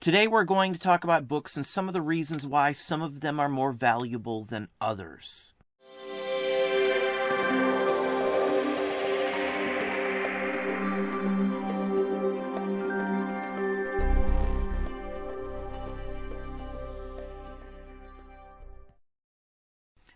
Today we're going to talk about books and some of the reasons why some of them are more valuable than others.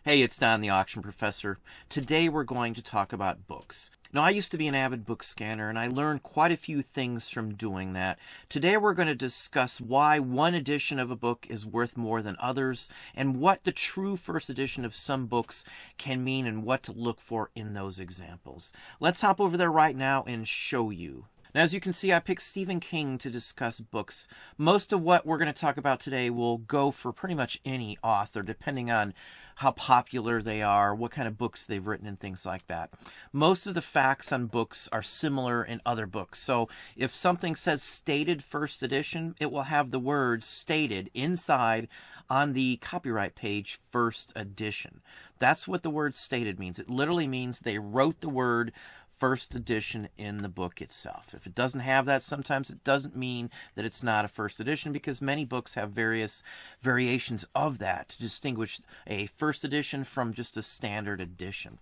Hey, it's Don the Auction Professor. Today we're going to talk about books. Now, I used to be an avid book scanner, and I learned quite a few things from doing that. Today we're going to discuss why one edition of a book is worth more than others, and what the true first edition of some books can mean and what to look for in those examples. Let's hop over there right now and show you. Now, as you can see, I picked Stephen King to discuss books. Most of what we're going to talk about today will go for pretty much any author, depending on how popular they are, what kind of books they've written, and things like that. Most of the facts on books are similar in other books. So if something says stated first edition, it will have the word stated inside on the copyright page, first edition. That's what the word stated means. It literally means they wrote the word first edition in the book itself. If it doesn't have that, sometimes it doesn't mean that it's not a first edition, because many books have various variations of that to distinguish a first edition from just a standard edition.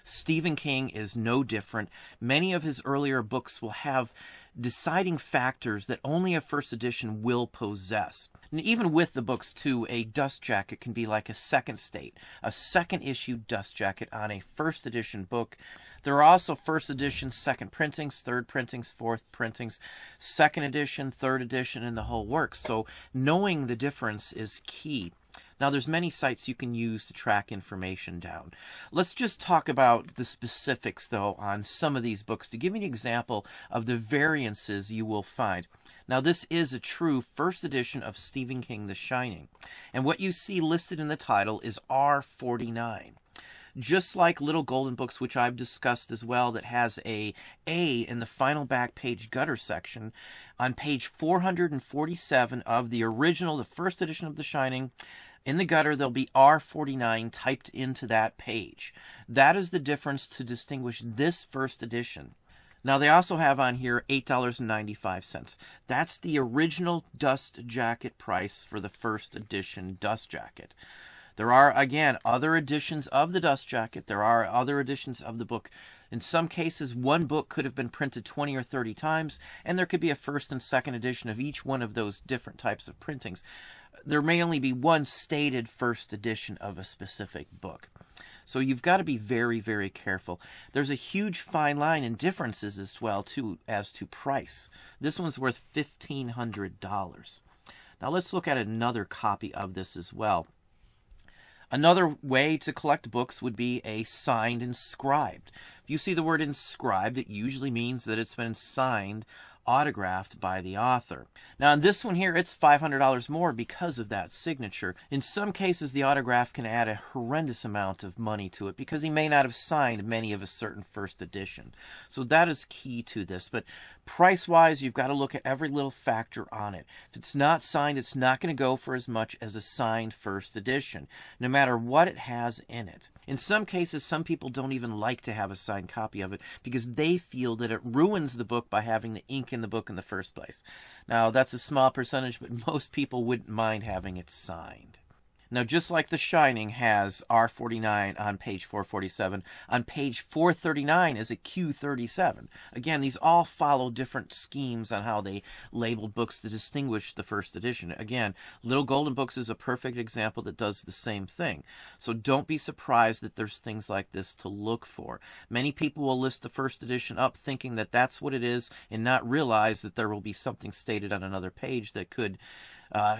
Stephen King is no different. Many of his earlier books will have deciding factors that only a first edition will possess. And even with the books too, a dust jacket can be like a second state, a second issue dust jacket on a first edition book. There are also first edition, second printings, third printings, fourth printings, second edition, third edition, and the whole works. So knowing the difference is key. Now, there's many sites you can use to track information down. Let's just talk about the specifics, though, on some of these books to give you an example of the variances you will find. Now, this is a true first edition of Stephen King, The Shining. And what you see listed in the title is R49. Just like Little Golden Books, which I've discussed as well, that has a in the final back page gutter section, on page 447 of the original, the first edition of The Shining, in the gutter, there'll be R49 typed into that page. That is the difference to distinguish this first edition. Now, they also have on here $8.95. That's the original dust jacket price for the first edition dust jacket. There are, again, other editions of the dust jacket. There are other editions of the book. In some cases, one book could have been printed 20 or 30 times, and there could be a first and second edition of each one of those different types of printings. There may only be one stated first edition of a specific book. So you've got to be very, very careful. There's a huge fine line in differences as well, too, as to price. This one's worth $1,500. Now let's look at another copy of this as well. Another way to collect books would be a signed inscribed. If you see the word inscribed, it usually means that it's been signed, autographed by the author. Now, in this one here, it's $500 more because of that signature. In some cases, the autograph can add a horrendous amount of money to it because he may not have signed many of a certain first edition. So that is key to this. But price-wise, you've got to look at every little factor on it. If it's not signed, it's not going to go for as much as a signed first edition, no matter what it has in it. In some cases, some people don't even like to have a signed copy of it because they feel that it ruins the book by having the ink in the book in the first place. Now, that's a small percentage, but most people wouldn't mind having it signed. Now, just like The Shining has R49 on page 447, on page 439 is a Q37. Again, these all follow different schemes on how they labeled books to distinguish the first edition. Again, Little Golden Books is a perfect example that does the same thing. So don't be surprised that there's things like this to look for. Many people will list the first edition up thinking that that's what it is and not realize that there will be something stated on another page that could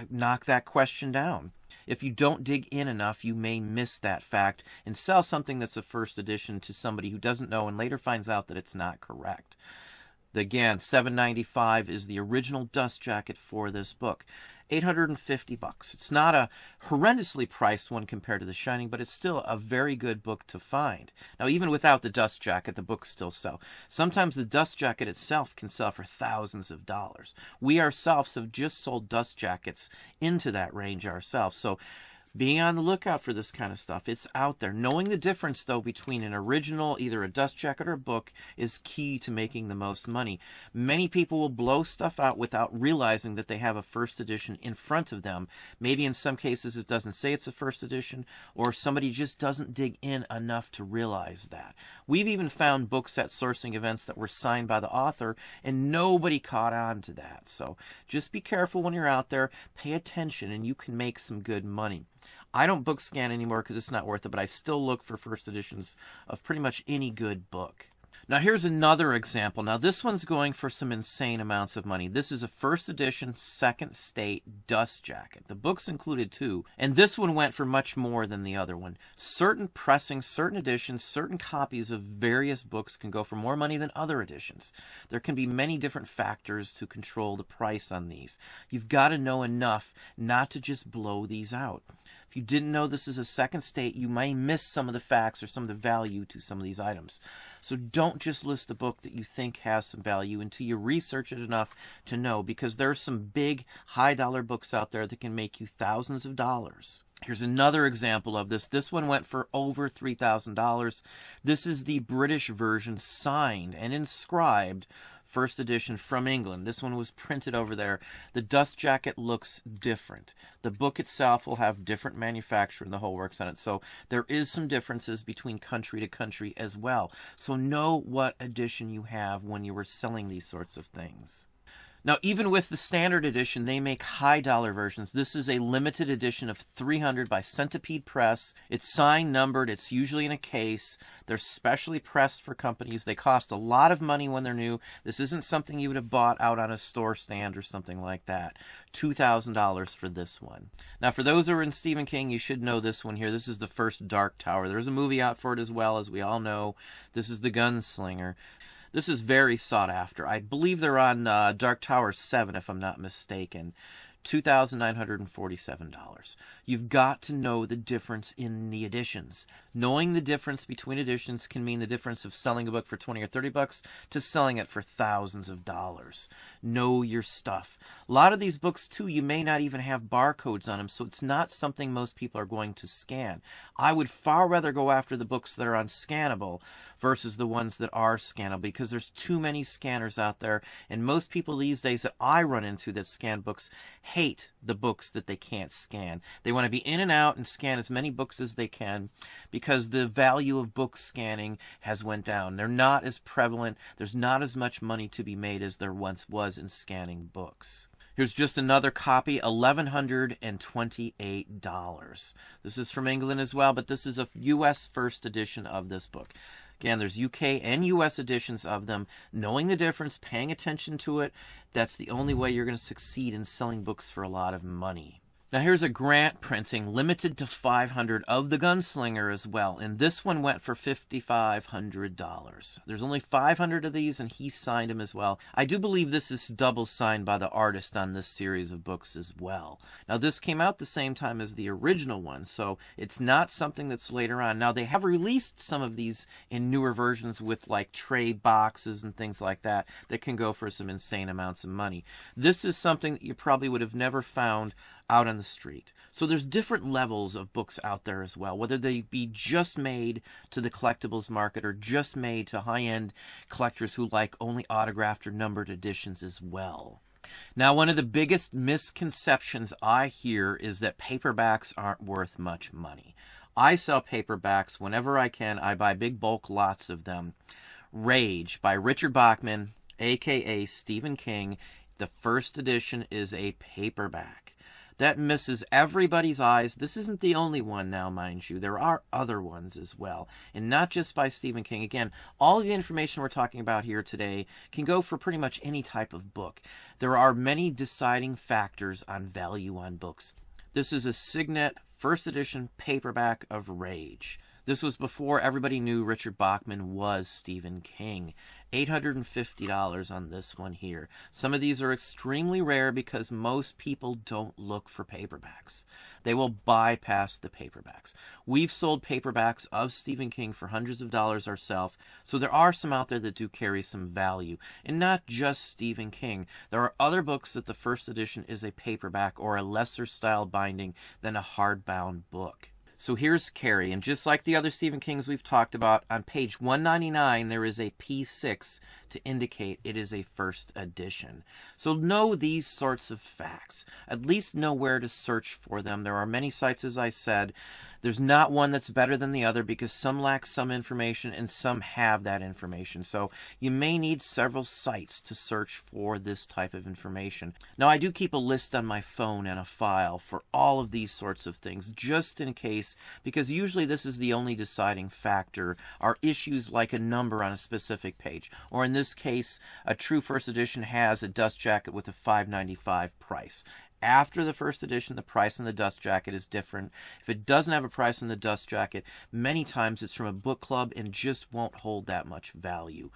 knock that question down. If you don't dig in enough, you may miss that fact and sell something that's a first edition to somebody who doesn't know and later finds out that it's not correct. Again, $7.95 is the original dust jacket for this book. $850. It's not a horrendously priced one compared to The Shining, but it's still a very good book to find. Now, even without the dust jacket, the books still sell. Sometimes the dust jacket itself can sell for thousands of dollars. We ourselves have just sold dust jackets into that range ourselves. So Be on the lookout for this kind of stuff. It's out there. Knowing the difference, though, between an original, either a dust jacket or a book, is key to making the most money. Many people will blow stuff out without realizing that they have a first edition in front of them. Maybe in some cases it doesn't say it's a first edition, or somebody just doesn't dig in enough to realize that. We've even found books at sourcing events that were signed by the author, and nobody caught on to that. So just be careful when you're out there. Pay attention, and you can make some good money. I don't book scan anymore because it's not worth it, but I still look for first editions of pretty much any good book. Now here's another example. Now this one's going for some insane amounts of money. This is a first edition, second state dust jacket. The book's included too, and this one went for much more than the other one. Certain pressings, certain editions, certain copies of various books can go for more money than other editions. There can be many different factors to control the price on these. You've got to know enough not to just blow these out. If you didn't know this is a second state, you may miss some of the facts or some of the value to some of these items. So don't just list the book that you think has some value until you research it enough to know, because there are some big high-dollar books out there that can make you thousands of dollars. Here's another example of this. This one went for over $3,000. This is the British version, signed and inscribed first edition from England. This one was printed over there. The dust jacket looks different. The book itself will have different manufacturer and the whole works on it. So there is some differences between country to country as well. So know what edition you have when you were selling these sorts of things. Now, even with the standard edition, they make high-dollar versions. This is a limited edition of 300 by Centipede Press. It's signed, numbered. It's usually in a case. They're specially pressed for companies. They cost a lot of money when they're new. This isn't something you would have bought out on a store stand or something like that. $2,000 for this one. Now, for those who are in Stephen King, you should know this one here. This is the first Dark Tower. There's a movie out for it as well, as we all know. This is The Gunslinger. This is very sought after. I believe they're on Dark Tower 7, if I'm not mistaken. $2,947. You've got to know the difference in the editions. Knowing the difference between editions can mean the difference of selling a book for 20 or 30 bucks to selling it for thousands of dollars. Know your stuff. A lot of these books, too, you may not even have barcodes on them, so it's not something most people are going to scan. I would far rather go after the books that are unscannable versus the ones that are scannable, because there's too many scanners out there, and most people these days that I run into that scan books hate the books that they can't scan. They want to be in and out and scan as many books as they can because the value of book scanning has went down. They're not as prevalent. There's not as much money to be made as there once was in scanning books. Here's just another copy, $1,128. This is from England as well, but this is a U.S. first edition of this book. Again, there's UK and US editions of them. Knowing the difference, paying attention to it, that's the only way you're going to succeed in selling books for a lot of money. Now here's a grant printing, limited to 500 of The Gunslinger as well, and this one went for $5,500. There's only 500 of these, and he signed them as well. I do believe this is double signed by the artist on this series of books as well. Now this came out the same time as the original one, so it's not something that's later on. Now they have released some of these in newer versions with like tray boxes and things like that that can go for some insane amounts of money. This is something that you probably would have never found out on the street. So there's different levels of books out there as well, whether they be just made to the collectibles market or just made to high-end collectors who like only autographed or numbered editions as well. Now, one of the biggest misconceptions I hear is that paperbacks aren't worth much money. I sell paperbacks whenever I can. I buy big bulk lots of them. Rage by Richard Bachman, aka Stephen King. The first edition is a paperback. That misses everybody's eyes. This isn't the only one now, mind you. There are other ones as well. And not just by Stephen King. Again, all of the information we're talking about here today can go for pretty much any type of book. There are many deciding factors on value on books. This is a Signet first edition paperback of Rage. This was before everybody knew Richard Bachman was Stephen King. $850 on this one here. Some of these are extremely rare because most people don't look for paperbacks. They will bypass the paperbacks. We've sold paperbacks of Stephen King for hundreds of dollars ourselves, so there are some out there that do carry some value. And not just Stephen King. There are other books that the first edition is a paperback or a lesser style binding than a hardbound book. So here's Carrie, and just like the other Stephen Kings we've talked about, on page 199 there is a P6 to indicate it is a first edition. So know these sorts of facts. At least know where to search for them. There are many sites, as I said. There's not one that's better than the other because some lack some information and some have that information. So you may need several sites to search for this type of information. Now, I do keep a list on my phone and a file for all of these sorts of things, just in case, because usually this is the only deciding factor, are issues like a number on a specific page. Or in this case, a true first edition has a dust jacket with a $5.95 price. After the first edition, the price on the dust jacket is different. If it doesn't have a price on the dust jacket, many times it's from a book club and just won't hold that much value.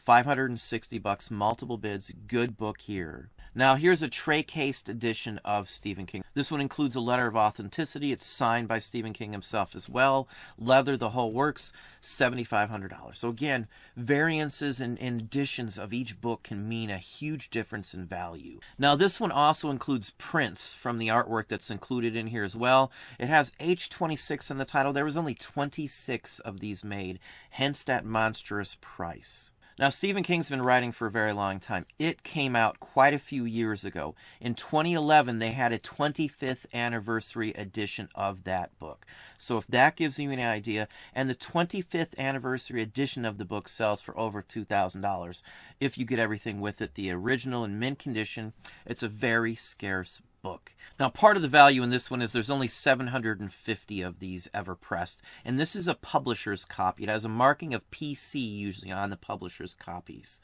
$560, multiple bids, good book here. Now here's a tray-cased edition of Stephen King. This one includes a letter of authenticity. It's signed by Stephen King himself as well. Leather, the whole works, $7,500. So again, variances and editions of each book can mean a huge difference in value. Now this one also includes prints from the artwork that's included in here as well. It has H26 in the title. There was only 26 of these made, hence that monstrous price. Now, Stephen King's been writing for a very long time. It came out quite a few years ago. In 2011, they had a 25th anniversary edition of that book. So if that gives you an idea, and the 25th anniversary edition of the book sells for over $2,000. If you get everything with it, the original in mint condition, it's a very scarce book. Now, part of the value in this one is there's only 750 of these ever pressed, and this is a publisher's copy. It has a marking of PC usually on the publisher's copies.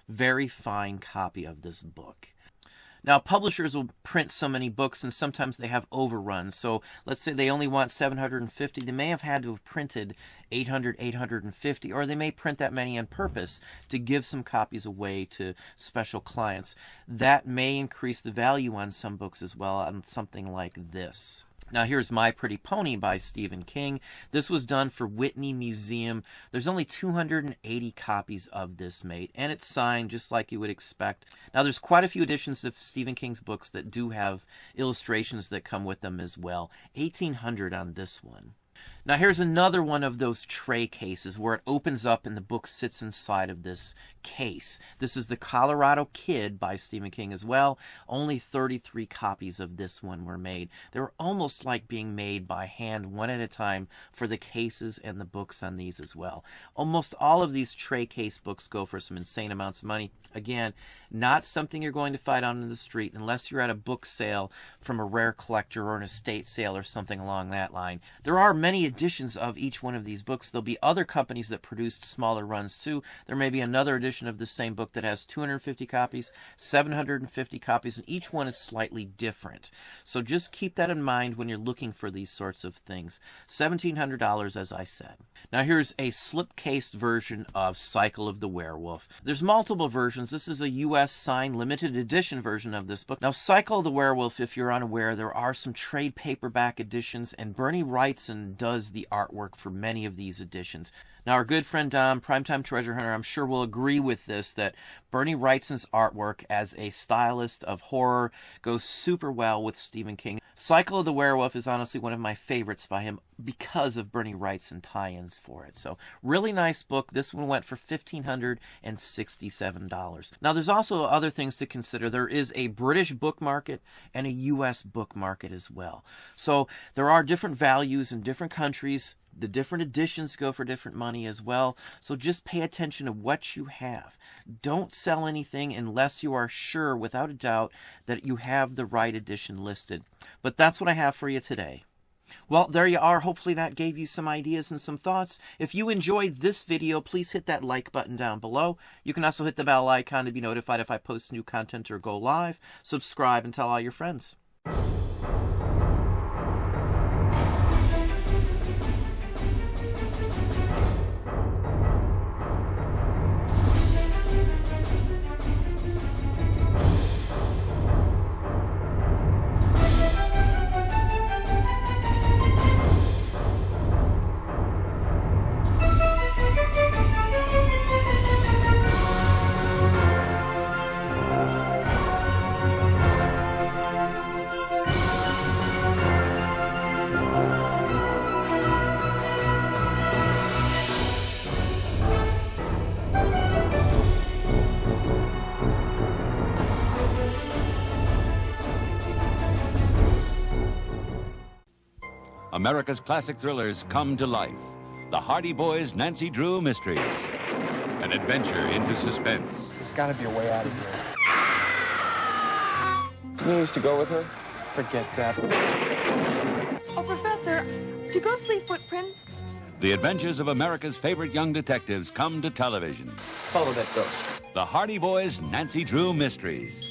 Very fine copy of this book. Now, publishers will print so many books, and sometimes they have overruns. So let's say they only want 750. They may have had to have printed 800, 850, or they may print that many on purpose to give some copies away to special clients. That may increase the value on some books as well, on something like this. Now here's My Pretty Pony by Stephen King. This was done for Whitney Museum. There's only 280 copies of this made, and it's signed just like you would expect. Now there's quite a few editions of Stephen King's books that do have illustrations that come with them as well. 1,800 on this one. Now here's another one of those tray cases where it opens up and the book sits inside of this case. This is The Colorado Kid by Stephen King as well. Only 33 copies of this one were made. They were almost like being made by hand, one at a time, for the cases and the books on these as well. Almost all of these tray case books go for some insane amounts of money. Again, not something you're going to find out in the street unless you're at a book sale from a rare collector or an estate sale or something along that line. There are many editions of each one of these books. There'll be other companies that produced smaller runs too. There may be another edition of the same book that has 250 copies, 750 copies, and each one is slightly different. So just keep that in mind when you're looking for these sorts of things. $1,700, as I said. Now here's a slip-cased version of Cycle of the Werewolf. There's multiple versions. This is a U.S. signed limited edition version of this book. Now Cycle of the Werewolf, if you're unaware, there are some trade paperback editions, and Bernie Wrightson does the artwork for many of these editions. Now, our good friend Dom, Primetime Treasure Hunter, I'm sure will agree with this, that Bernie Wrightson's artwork as a stylist of horror goes super well with Stephen King. Cycle of the Werewolf is honestly one of my favorites by him because of Bernie Wrightson tie-ins for it. So, really nice book. This one went for $1,567. Now, there's also other things to consider. There is a British book market and a U.S. book market as well. So, there are different values in different countries. The different editions go for different money as well, so just pay attention to what you have. Don't sell anything unless you are sure, without a doubt, that you have the right edition listed. But that's what I have for you today. Well, there you are. Hopefully that gave you some ideas and some thoughts. If you enjoyed this video, please hit that like button down below. You can also hit the bell icon to be notified if I post new content or go live. Subscribe and tell all your friends. America's classic thrillers come to life. The Hardy Boys' Nancy Drew Mysteries. An adventure into suspense. There's got to be a way out of here. You used to go with her? Forget that. Oh, Professor, do ghosts leave footprints? The adventures of America's favorite young detectives come to television. Follow that ghost. The Hardy Boys' Nancy Drew Mysteries.